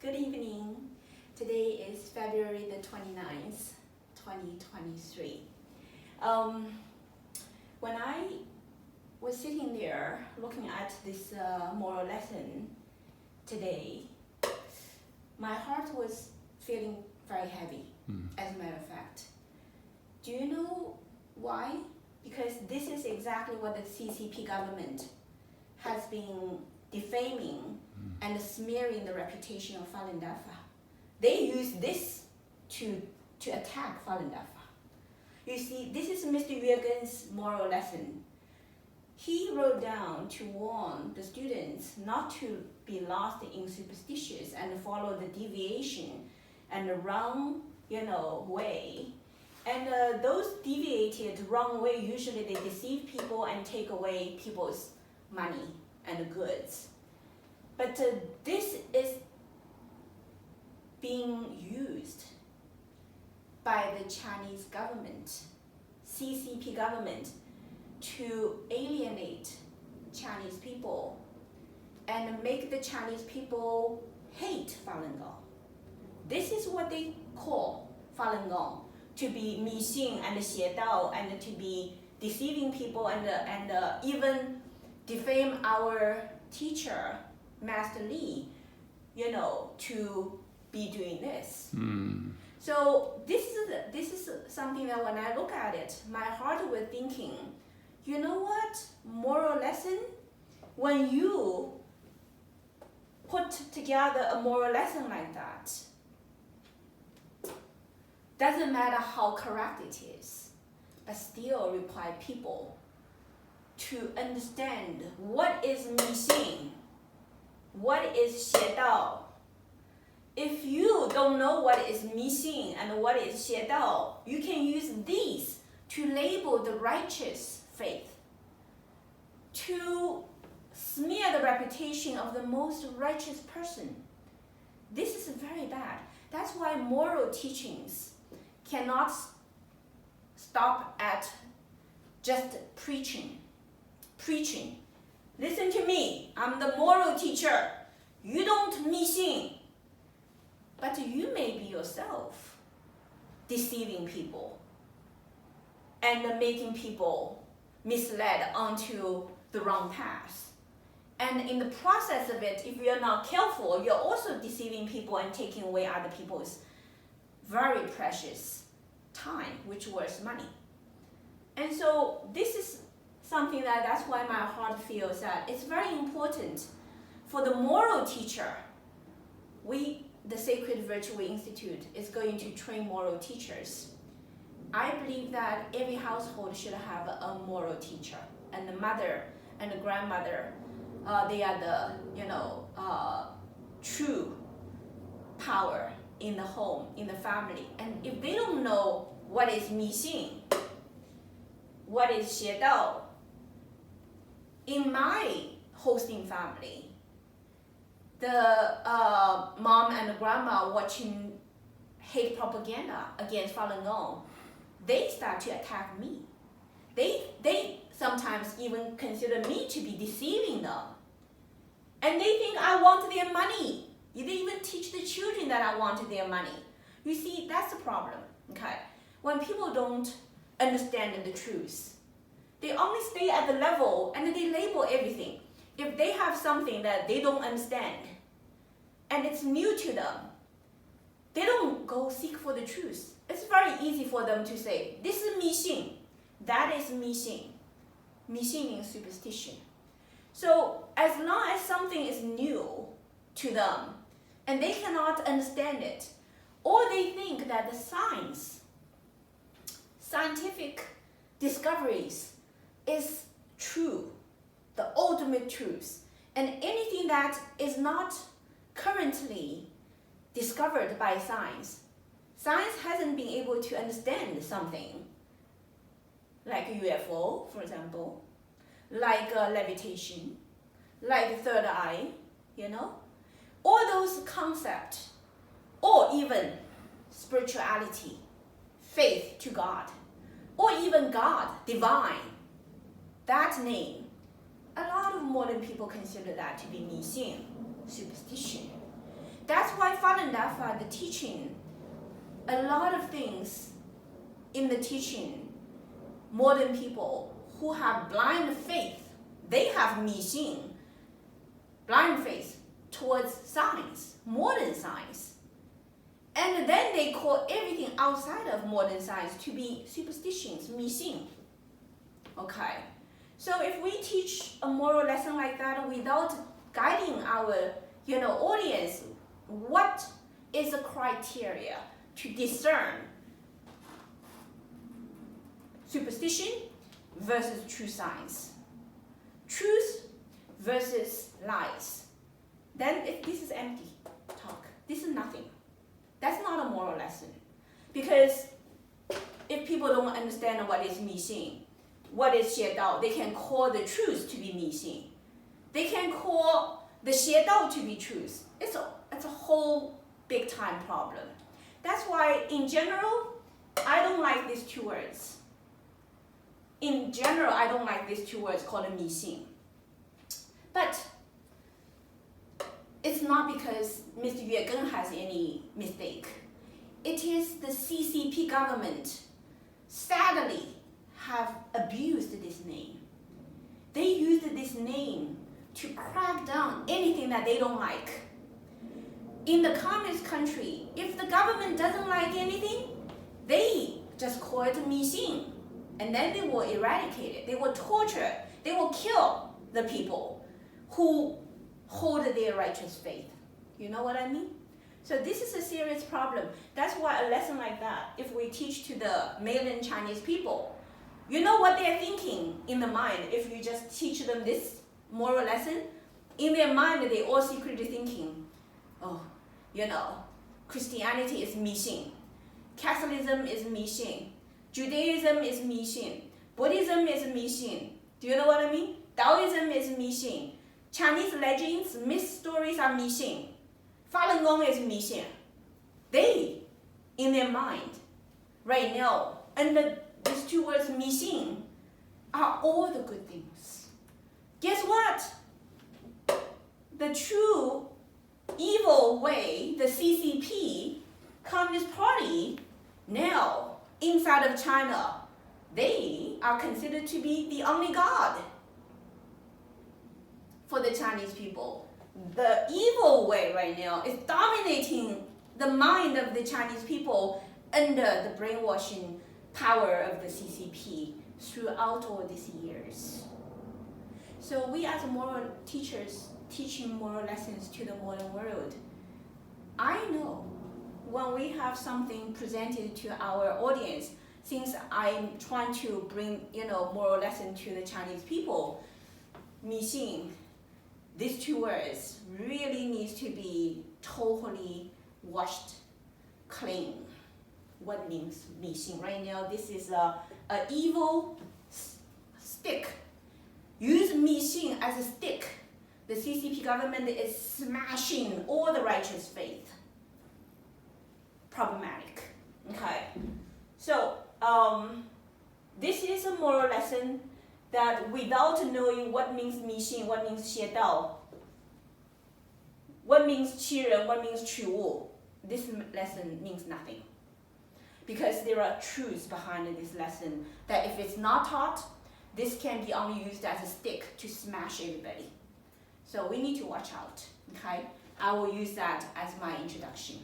Good evening. Today is February the 29th, 2023. When I was sitting there looking at this moral lesson today, my heart was feeling very heavy, as a matter of fact. Do you know why? Because this is exactly what the CCP government has been defaming and smearing the reputation of Falun Dafa. They use this to attack Falun Dafa. You see, this is Mr. Yuegen's moral lesson. He wrote down to warn the students not to be lost in superstitions and follow the deviation and the wrong, way. And those deviated wrong way, usually they deceive people and take away people's money and goods. But this is being used by the Chinese government, CCP government, to alienate Chinese people and make the Chinese people hate Falun Gong. This is what they call Falun Gong, to be 迷信 and 邪道 and to be deceiving people and even defame our teacher, Master Li, to be doing this. So this is something that when I look at it, my heart was thinking, you know what? Moral lesson? When you put together a moral lesson like that, doesn't matter how correct it is, but still require people to understand what is 迷信, what is 邪道. If you don't know what is 迷信 and what is 邪道, you can use these to label the righteous faith, to smear the reputation of the most righteous person. This is very bad. That's why moral teachings cannot stop at just preaching. Listen to me, I'm the moral teacher. You don't 迷信. But you may be yourself deceiving people and making people misled onto the wrong path. And in the process of it, if you're not careful, you're also deceiving people and taking away other people's very precious time, which was money. And so this is something that's why my heart feels that it's very important for the moral teacher. The Sacred Virtue Institute is going to train moral teachers. I believe that every household should have a moral teacher, and the mother and the grandmother, they are the true power in the home, in the family. And if they don't know what is 迷信, what is 邪道, in my hosting family, the mom and the grandma watching hate propaganda against Falun Gong, they start to attack me. They sometimes even consider me to be deceiving them. And they think I want their money. They even teach the children that I want their money. You see, that's the problem, okay? When people don't understand the truth, they only stay at the level and they label everything. If they have something that they don't understand and it's new to them, they don't go seek for the truth. It's very easy for them to say, this is 迷信, that is 迷信. 迷信means superstition. So as long as something is new to them and they cannot understand it, or they think that the scientific discoveries is true, the ultimate truth, and anything that is not currently discovered by science hasn't been able to understand something, like UFO, for example, like levitation, like third eye, all those concepts, or even spirituality, faith to God, or even God, divine, that name, a lot of modern people consider that to be 迷信, superstition. That's why found that the teaching, a lot of things in the teaching, modern people who have blind faith, they have 迷信, blind faith towards science, modern science. And then they call everything outside of modern science to be superstitions, 迷信. Okay, so if we teach a moral lesson like that without guiding our audience, what is the criteria to discern superstition versus true science, truth versus lies? Then this is empty talk. This is nothing. That's not a moral lesson. Because if people don't understand what is 迷信, what is 邪道, they can call the truth to be 迷信. They can call the 邪道 to be truth. It's a whole big time problem. That's why in general, I don't like these two words. In general, I don't like these two words called 迷信. But it's not because Mr. Yue Geng has any mistake. It is the CCP government, sadly, have abused this name. They used this name to crack down anything that they don't like. In the communist country, if the government doesn't like anything, they just call it 迷信, and then they will eradicate it. They will torture, they will kill the people who hold their righteous faith. You know what I mean? So this is a serious problem. That's why a lesson like that, if we teach to the mainland Chinese people, you know what they're thinking in the mind if you just teach them this moral lesson? In their mind, they all secretly thinking, oh, Christianity is 迷信, Catholicism is 迷信, Judaism is 迷信, Buddhism is 迷信. Do you know what I mean? Taoism is 迷信. Chinese legends, myth stories are 迷信. Falun Gong is 迷信. They, in their mind, right now, under these two words 迷信, are all the good things. Guess what? The true evil way, the CCP, Communist Party, now inside of China, they are considered to be the only God for the Chinese people. The evil way right now is dominating the mind of the Chinese people under the brainwashing power of the CCP throughout all these years. So we as moral teachers teaching moral lessons to the modern world, I know when we have something presented to our audience, since I'm trying to bring moral lesson to the Chinese people, 迷信, these two words really needs to be totally washed clean. What means 迷信? Right now, this is a evil stick. Use 迷信 as a stick. The CCP government is smashing all the righteous faith. Problematic. Okay. So this is a moral lesson that without knowing what means 迷信, what means 邪道, what means 欺人, what means 取物, this lesson means nothing. Because there are truths behind this lesson that if it's not taught, this can be only used as a stick to smash everybody. So we need to watch out, okay? I will use that as my introduction.